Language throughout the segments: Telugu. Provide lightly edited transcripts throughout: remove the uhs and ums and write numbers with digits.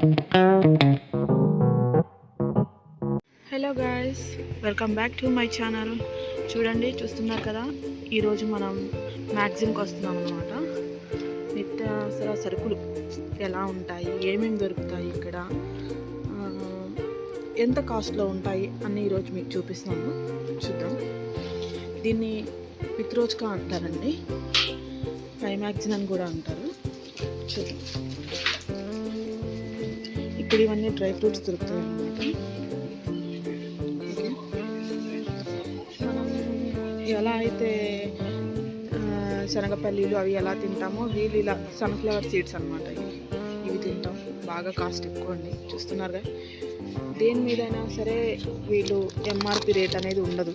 Hello guys, welcome back to my channel. చూస్తున్నారు కదా, ఈరోజు మనం మ్యాగజైన్కి వస్తున్నాం అన్నమాట. నిత్యావసర సరుకులు ఎలా ఉంటాయి, ఏమేమి దొరుకుతాయి ఇక్కడ, ఎంత కాస్ట్లో ఉంటాయి అన్నీ ఈరోజు మీకు చూపిస్తున్నాను. చూద్దాం. దీన్ని పిత్రోజ్కా అంటారండి, పై మ్యాగజైన్ అని కూడా అంటారు. చూద్దాం. ఇప్పుడు ఇవన్నీ డ్రై ఫ్రూట్స్ దొరుకుతాయి అన్నమాట. మనం ఎలా అయితే శనగపల్లీలు అవి ఎలా తింటామో వీళ్ళు ఇలా సన్ఫ్లవర్ సీడ్స్ అనమాట. ఇవి తింటాం. బాగా కాస్ట్ ఎక్కువ అండి. చూస్తున్నారుగా, దేని మీదైనా సరే వీళ్ళు ఎంఆర్పి రేట్ అనేది ఉండదు.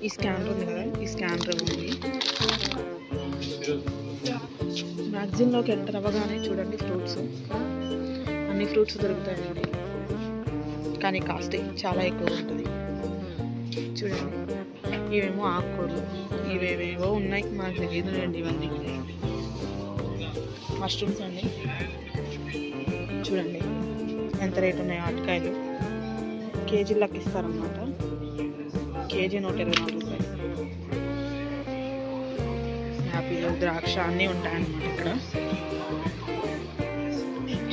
ఈ స్కానర్ ఉంది కదా, ఈ స్కానర్ ఉంది. మ్యాగజైన్లోకి ఎంటర్ అవ్వగానే చూడండి, ఫ్రూట్స్, అన్ని ఫ్రూట్స్ దొరుకుతాయండి. కానీ కాస్ట్ చాలా ఎక్కువ ఉంటుంది. చూడండి, ఇవేమో ఆకుకూరలు, ఇవేవేవో ఉన్నాయి, మనకు తెలియదు అండి. ఇవన్నీ మష్రూమ్స్ అండి. చూడండి ఎంత రేటు ఉన్నాయో. అరటికాయలు కేజీలకు ఇస్తారన్నమాట. కేజీ 124 రూపాయలు. యాపిల్, ద్రాక్ష అన్నీ ఉంటాయన్నమాట ఇక్కడ.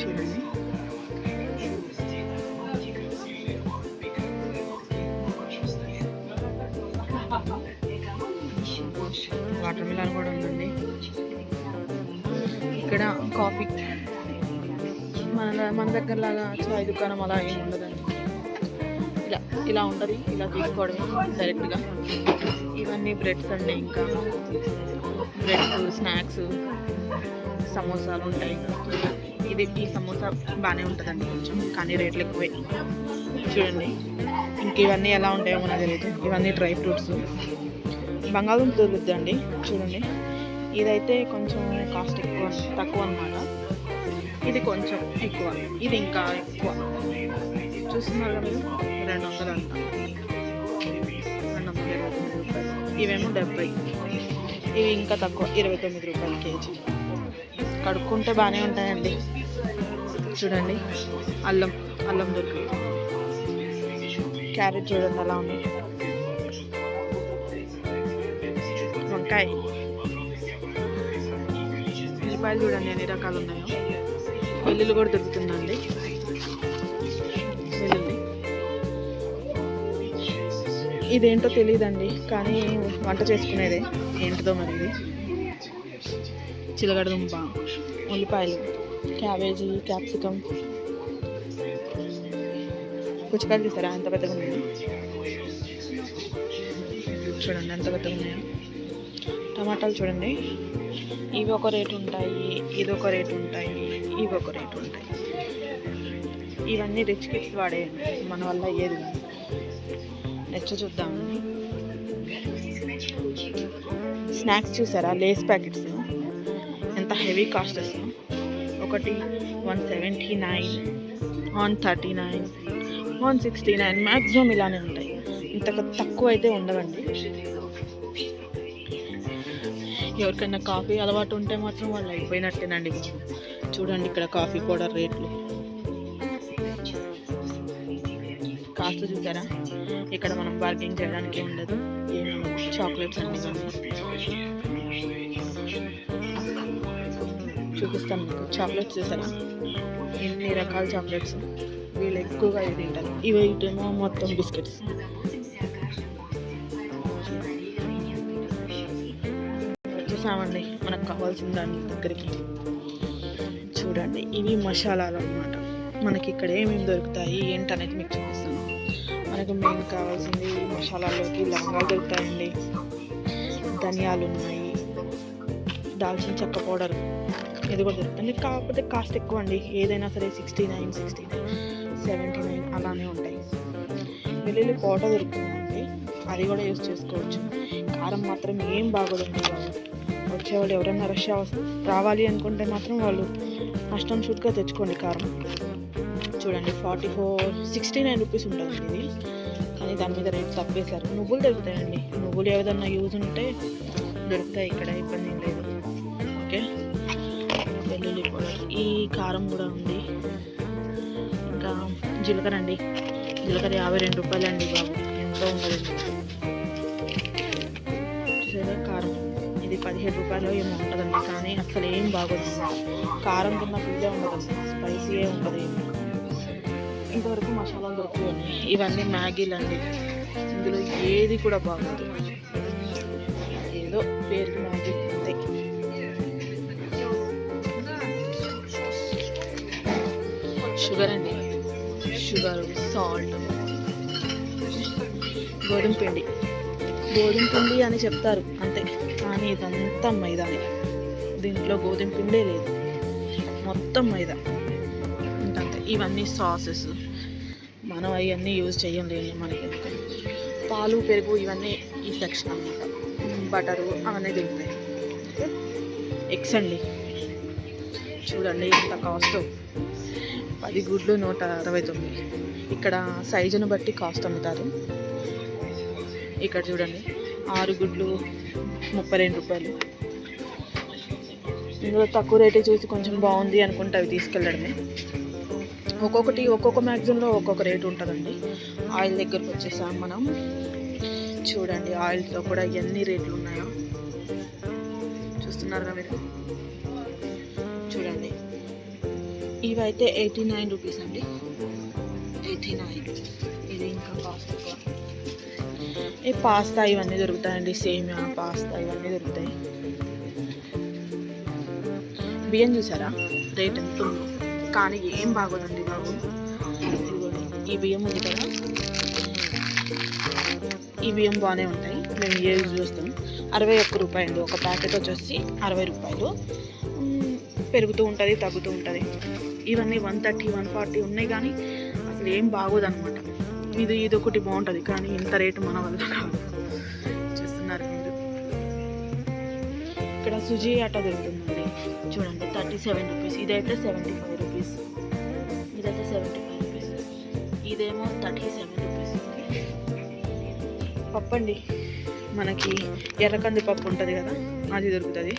చూడండి, వాటర్ మిలన్ కూడా ఉందండి ఇక్కడ. కాఫీ మన దగ్గర లాగా చాయ్ దుకాణం అలా ఏమి ఉండదండి. ఇలా ఉంటుంది. ఇలా తీసుకోవడమే డైరెక్ట్గా. ఇవన్నీ బ్రెడ్స్ అండి. ఇంకా బ్రెడ్స్, స్నాక్స్, సమోసాలు ఉంటాయి. ఈ సమోసా బాగానే ఉంటుందండి కొంచెం, కానీ రేట్లు ఎక్కువే. చూడండి, ఇంక ఇవన్నీ ఎలా ఉంటాయో మనకు తెలియదు. ఇవన్నీ డ్రై ఫ్రూట్స్. బంగాళదుంప దొరుకుతుందండి. చూడండి, ఇదైతే కొంచెం కాస్ట్ తక్కువ అన్నమాట. ఇది కొంచెం ఎక్కువ, ఇది ఇంకా ఎక్కువ. చూస్తున్నారు కదా మీరు, 200 అంట, 229 రూపాయలు. ఇవేమో 70. ఇవి ఇంకా తక్కువ, 29 రూపాయలు కేజీ. కడుక్కుంటే బాగానే ఉంటాయండి. చూడండి, అల్లం దొరుకుతుంది. క్యారెట్ చూడండి అలా ఉంది. వంకాయ, ఉల్లిపాయలు చూడండి ఎన్ని రకాలు ఉన్నాయో. వెల్లుల్లి కూడా దొరుకుతుందండి. వెల్లుల్లి ఇదేంటో తెలియదండి, కానీ వంట చేసుకునేదే. ఏంటిదో మరి ఇది. చిలగడదుంప, ఉల్లిపాయలు, క్యాబేజీ, క్యాప్సికమ్, పుచ్చకాయలు చూసారా ఎంత పెద్దగా ఉన్నాయో. చూడండి ఎంత పెద్దగా ఉన్నాయో. టమాటాలు చూడండి, ఇవి ఒక రేటు ఉంటాయి, ఇది ఒక రేటు ఉంటాయి, ఇవి ఒక రేటు ఉంటాయి. ఇవన్నీ రిచ్ కిడ్స్ వాడేయండి, మన వల్ల ఏది. నెక్స్ట్ చూద్దామండి. స్నాక్స్ చూసారా, లేస్ ప్యాకెట్స్ ఎంత హెవీ కాస్ట్ అసలు. ఒకటి 179, 139, 169. మ్యాక్సిమం ఇలానే ఉంటాయి. ఇంత తక్కువ అయితే ఉండవండి. ఎవరికైనా కాఫీ అలవాటు ఉంటే మాత్రం వాళ్ళు అయిపోయినట్టేనండి. చూడండి ఇక్కడ కాఫీ పౌడర్ రేట్లు, కాస్ట్ చూసారా. ఇక్కడ మనం బార్గెనింగ్ చేయడానికి ఉండదు. చాక్లెట్స్ అన్ని చూపిస్తాను మీకు. చాక్లెట్స్ చూసారా, ఎన్ని రకాల చాక్లెట్స్. వీళ్ళు ఎక్కువగా ఇవి తింటారు. ఇవేమో మొత్తం బిస్కెట్స్. చూసామండి మనకు కావాల్సిన దాని దగ్గరికి. చూడండి, ఇవి మసాలాలు అన్నమాట. మనకి ఇక్కడ ఏమేమి దొరుకుతాయి ఏంటనేది మీకు చూపిస్తాను. మనకు మెయిన్ కావాల్సింది మసాలాల్లోకి లవంగాలు దొరుకుతాయండి, ధనియాలు ఉన్నాయి, దాల్చిన చెక్క పౌడర్ ఇది కూడా దొరుకుతుంది. కాకపోతే కాస్ట్ ఎక్కువ అండి. ఏదైనా సరే 69, 79 అలానే ఉంటాయి. వెల్లుల్లి పౌడర్ దొరుకుతుందండి, అది కూడా యూజ్ చేసుకోవచ్చు. కారం మాత్రం ఏం బాగోదండి. వచ్చేవాళ్ళు ఎవరైనా రష్ రావాలి అనుకుంటే మాత్రం వాళ్ళు నష్టం షూట్గా తెచ్చుకోండి కారం. చూడండి, 69 రూపీస్ ఉంటుంది ఇది, కానీ దాని మీద రేట్ తప్పేశారు. నువ్వులు దొరుకుతాయండి. నువ్వులు ఏదైనా యూజ్ ఉంటే దొరుకుతాయి ఇక్కడ, ఇబ్బంది ఏం లేదు. ఓకే, వెల్లుల్లి పౌడర్, ఈ కారం కూడా ఉంది. ఇంకా జీలకర్ర అండి, జీలకర్ర 52 రూపాయలు అండి బాబు, ఎంతో ఉండదండి. చూసారా కారం, ఇది 17 రూపాయలు ఏమో ఉంటుందండి, కానీ అసలు ఏం బాగోదు. కారం తిన్న ఫీలే ఉండదు, అసలు స్పైసీయే ఉంటుంది. ఇంతవరకు మసాలాలు దొరుకుతాయండి. ఇవన్నీ మ్యాగీలు అండి, ఇందులో ఏది కూడా బాగోదు, ఏదో పేరుకి మ్యాగీ అంతే. షుగర్ అండి, షుగర్, సాల్ట్, గోధుమ పిండి అని చెప్తారు అంతే, కానీ ఇదంతా మైదానే. దీంట్లో గోధుమ పిండే లేదు, మొత్తం మైదా. ఇంకంతే. ఇవన్నీ సాసెస్, మనం అవన్నీ యూజ్ చేయలేము, మనకి పాలు, పెరుగు ఇవన్నీ ఈ సెక్షన్ అన్నమాట. బటరు అవన్నీ దొరుకుతాయి. ఎగ్స్ అండి, చూడండి ఎంత కాస్ట్, 10 గుడ్లు 169. ఇక్కడ సైజును బట్టి కాస్ట్ అమ్ముతారు. ఇక్కడ చూడండి 6 గుడ్లు 32 రూపాయలు. ఇందులో తక్కువ రేటే చూసి కొంచెం బాగుంది అనుకుంటే అవి తీసుకెళ్ళడమే. ఒక్కొక్క మ్యాగజైన్లో ఒక్కొక్క రేటు ఉంటుందండి. ఆయిల్ దగ్గరకు వచ్చేసాం మనం. చూడండి ఆయిల్తో కూడా ఎన్ని రేట్లు ఉన్నాయో చూస్తున్నారుగా మీరు. చూడండి ఇవైతే 89 రూపీస్ అండి, 89. ఇది ఇంకా కాస్ట్ ఎక్కువ. ఈ పాస్తా ఇవన్నీ దొరుకుతాయండి, సేమియా పాస్తా ఇవన్నీ దొరుకుతాయి. బియ్యం చూసారా రేట్ ఎంత ఉందో, కానీ ఏం బాగోదండి బాబు. ఈ బియ్యం ఉంది కదా, ఈ బియ్యం బాగానే ఉంటాయి, మేము యూజ్ చేస్తాం. 61 రూపాయలు అండి ఒక ప్యాకెట్, వచ్చేసి 60 రూపాయలు. పెరుగుతూ ఉంటుంది, తగ్గుతూ ఉంటుంది. ఇవన్నీ 130, 140 ఉన్నాయి, కానీ అసలు ఏం బాగోదన్నమాట. ఇది ఒకటి బాగుంటుంది, కానీ ఇంత రేటు మన వల్ల కాదు. చూస్తున్నారు మీరు. ఇక్కడ సుజీ ఆట దొరుకుతుందండి, చూడండి 37 రూపీస్. ఇదైతే 75 రూపీస్, ఇదైతే 75 రూపీస్, ఇదేమో 37 రూపీస్. పప్పు అండి, మనకి ఎర్రకంది పప్పు ఉంటుంది కదా, అది దొరుకుతుంది,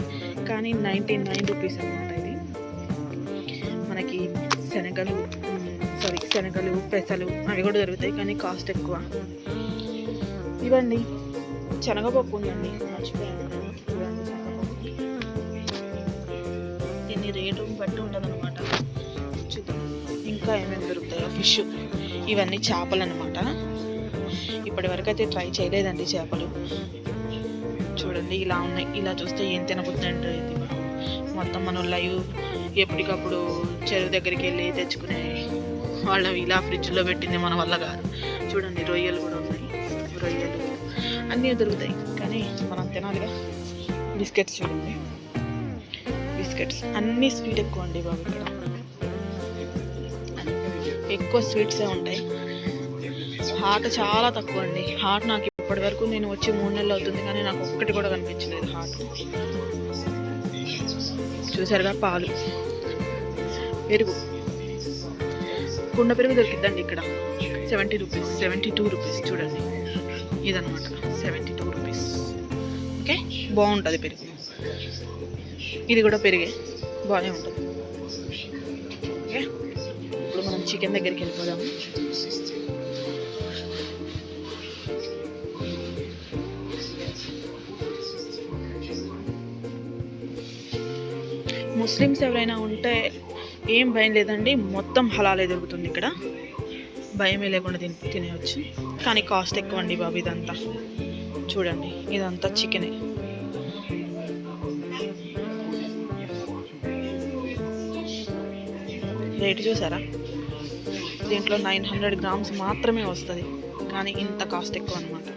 కానీ 99 రూపీస్ అన్నమాట. ఇది మనకి శనగలు, పెసలు అవి కూడా దొరుకుతాయి, కానీ కాస్ట్ ఎక్కువ. ఇవ్వండి శనగపప్పు ఉందండి, మర్చిపోయాను. దీన్ని రేటు బట్టి ఉంటుంది అనమాట. చూద్దాం ఇంకా ఏమేమి దొరుకుతాయో. ఫిష్, ఇవన్నీ చేపలు అనమాట. ఇప్పటి వరకు అయితే ట్రై చేయలేదండి చేపలు. చూడండి ఇలా ఉన్నాయి, ఇలా చూస్తే ఏం తినబుద్ధి అంటే ఇది మొత్తం మనం లైవ్ ఎప్పటికప్పుడు చెరువు దగ్గరికి వెళ్ళి తెచ్చుకునే వాళ్ళు ఇలా ఫ్రిడ్జ్లో పెట్టింది మన వల్ల కాదు. చూడండి రొయ్యలు కూడా ఉన్నాయి, రొయ్యలు అన్నీ దొరుకుతాయి, కానీ మనం తినాలిగా. బిస్కెట్స్ చూడండి, బిస్కెట్స్ అన్నీ స్వీట్ ఎక్కువ అండి బాబు. ఇక్కడ ఎక్కువ స్వీట్సే ఉంటాయి, హాట్ చాలా తక్కువ అండి. హాట్ నాకు ఇప్పటి వరకు, నేను వచ్చి 3 నెలలు అవుతుంది, కానీ నాకు ఒక్కటి కూడా కనిపించలేదు హాట్. చూసారుగా పాలు, పెరుగు, కుండ పెరుగు దొరికిద్దండి ఇక్కడ 70 రూపీస్, 72 రూపీస్. చూడండి ఇదన్నమాట 72 రూపీస్. ఓకే, బాగుంటుంది పెరుగు. ఇది కూడా పెరిగే బాగానే ఉంటుంది. ఓకే, ఇప్పుడు మనం చికెన్ దగ్గరికి వెళ్ళిపోదాము. ముస్లిమ్స్ ఎవరైనా ఉంటే ఏం భయం లేదండి, మొత్తం హలాలే దొరుకుతుంది ఇక్కడ, భయమే లేకుండా తినేయచ్చు. కానీ కాస్ట్ ఎక్కువ అండి బాబు. ఇదంతా చూడండి, ఇదంతా చికెనే. రేటు చూసారా, దీంట్లో 900 గ్రామ్స్ మాత్రమే వస్తుంది, కానీ ఇంత కాస్ట్ ఎక్కువ అన్నమాట.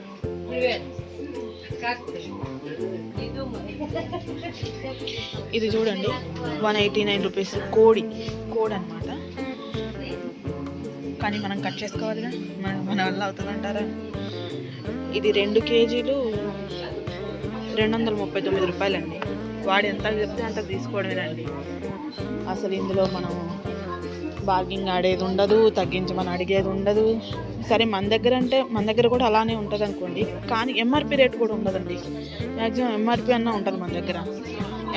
ఇది చూడండి 189 రూపీస్. కోడి అన్నమాట, కానీ మనం కట్ చేసుకోవాలిగా, మన వల్ల అవుతుందంటారా. ఇది 2 కేజీలు 239 రూపాయలండి. వాడు ఎంత చెప్తే అంత తీసుకోవడమేనండి. అసలు ఇందులో మనం బార్గింగ్ ఆడేది ఉండదు, తగ్గించమని అడిగేది ఉండదు. సరే మన దగ్గర కూడా అలానే ఉంటుంది అనుకోండి, కానీ ఎంఆర్పి రేట్ కూడా ఉండదండి. మ్యాక్సిమం ఎంఆర్పి అన్నా ఉంటుంది మన దగ్గర,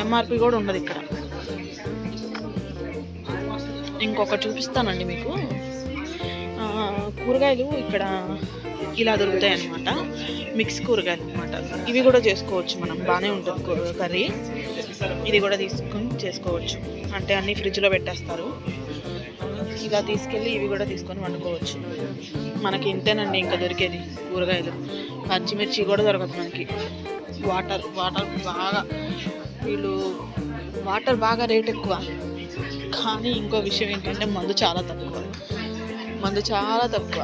ఎంఆర్పి కూడా ఉండదు ఇక్కడ. ఇంకొకటి చూపిస్తానండి మీకు. కూరగాయలు ఇక్కడ ఇలా దొరుకుతాయి అన్నమాట, మిక్స్ కూరగాయలు అనమాట. ఇవి కూడా చేసుకోవచ్చు మనం, బాగానే ఉంటుంది కర్రీ. ఇది కూడా తీసుకొని చేసుకోవచ్చు, అంటే అన్నీ ఫ్రిడ్జ్లో పెట్టేస్తారు. ఇలా తీసుకెళ్ళి ఇవి కూడా తీసుకొని వండుకోవచ్చు. మనకి ఇంతేనండి ఇంకా దొరికేది కూరగాయలు. పచ్చిమిర్చి కూడా దొరకదు మనకి. వాటర్ బాగా, వీళ్ళు వాటర్ బాగా రేట్ ఎక్కువ. కానీ ఇంకో విషయం ఏంటంటే మందు చాలా తక్కువ.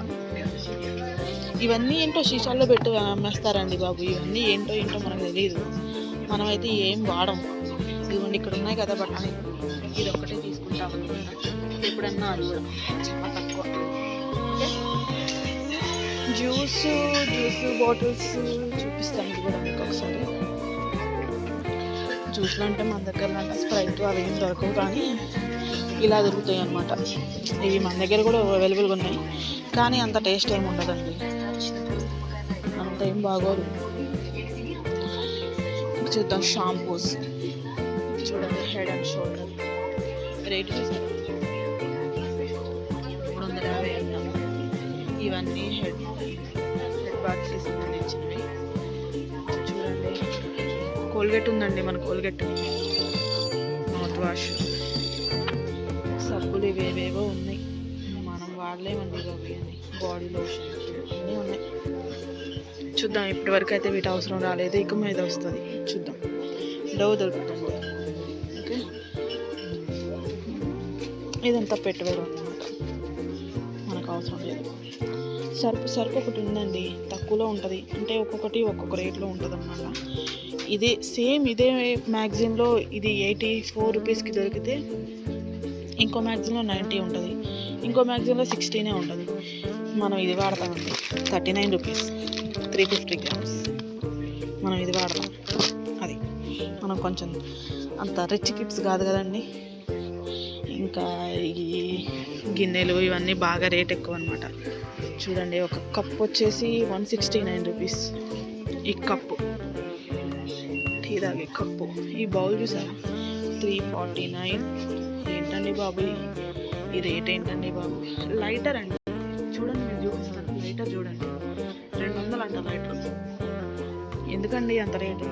ఇవన్నీ ఏంటో షీషాల్లో పెట్టి అమ్మేస్తారండి బాబు. ఇవన్నీ ఏంటో మనకు తెలియదు. మనమైతే ఏం వాడం. ఇదిగోండి ఇక్కడ ఉన్నాయి కదా బఠానీ, ఇది ఒక్కటే తీసుకుంటాం ఎప్పుడన్నా. అది కూడా చాలా తక్కువ. జ్యూస్ బాటిల్స్ చూపిస్తాను. ఇది కూడా మీకు ఒకసారి. జ్యూస్లు అంటే మన దగ్గర అంటే స్ప్రైట్ అవి ఏం దొరకవు, కానీ ఇలా దొరుకుతాయి అన్నమాట. ఇవి మన దగ్గర కూడా అవైలబుల్గా ఉన్నాయి, కానీ అంత టేస్ట్ ఏమి ఉండదండి, అంత ఏం బాగోదు. చూద్దాం షాంపూస్. చూడండి, హెడ్ అండ్ షోల్డర్ రేట్ 350 అంటాం. ఇవన్నీ హెడ్ బాత్కి సంబంధించినవి. చూడండి, కోల్గేట్ ఉందండి, మన కోల్గేట్ మౌత్ వాష్, సబ్బులు ఇవేవేవో ఉన్నాయి. మనం వాడలేమండి బాబు అని. బాడీ లోషన్ అన్నీ ఉన్నాయి. చూద్దాం, ఇప్పటి వరకు అయితే వీటి అవసరం రాలేదు, ఇక మీద వస్తుంది. చూద్దాం. డవ్ దొరుకుతుంది. ఓకే, ఇదంతా పెట్టుబడి అన్నమాట, మనకు అవసరం లేదు. సర్పు ఒకటి ఉందండి, తక్కువలో ఉంటుంది, అంటే ఒక్కొక్కటి ఒక్కొక్క రేట్లో ఉంటుంది అన్నమాట. ఇదే సేమ్ ఇదే మ్యాగజైన్లో ఇది 84 రూపీస్కి దొరికితే ఇంకో మ్యాగజైన్లో 90 ఉంటుంది, ఇంకో మ్యాగజైన్లో 16 ఉంటుంది. మనం ఇది వాడతామండి, 39 రూపీస్ 350 గ్రామ్స్. మనం ఇది వాడతాం. అది మనం కొంచెం అంత రిచ్ కిడ్స్ కాదు కదండి. ఇంకా ఈ గిన్నెలు ఇవన్నీ బాగా రేట్ ఎక్కువ అనమాట. చూడండి, ఒక కప్ వచ్చేసి 169 రూపీస్. ఈ కప్పు, టీ తాగే కప్పు. ఈ బౌల్ చూసారా, 349. ఏంటండి బాబు ఈ రేట్ ఏంటండి బాబు. లైటర్ అండి, చూడండి నేను చూపిస్తాను. లైటర్ చూడండి, 200 అంట లైటర్. ఎందుకండి అంత రేటు?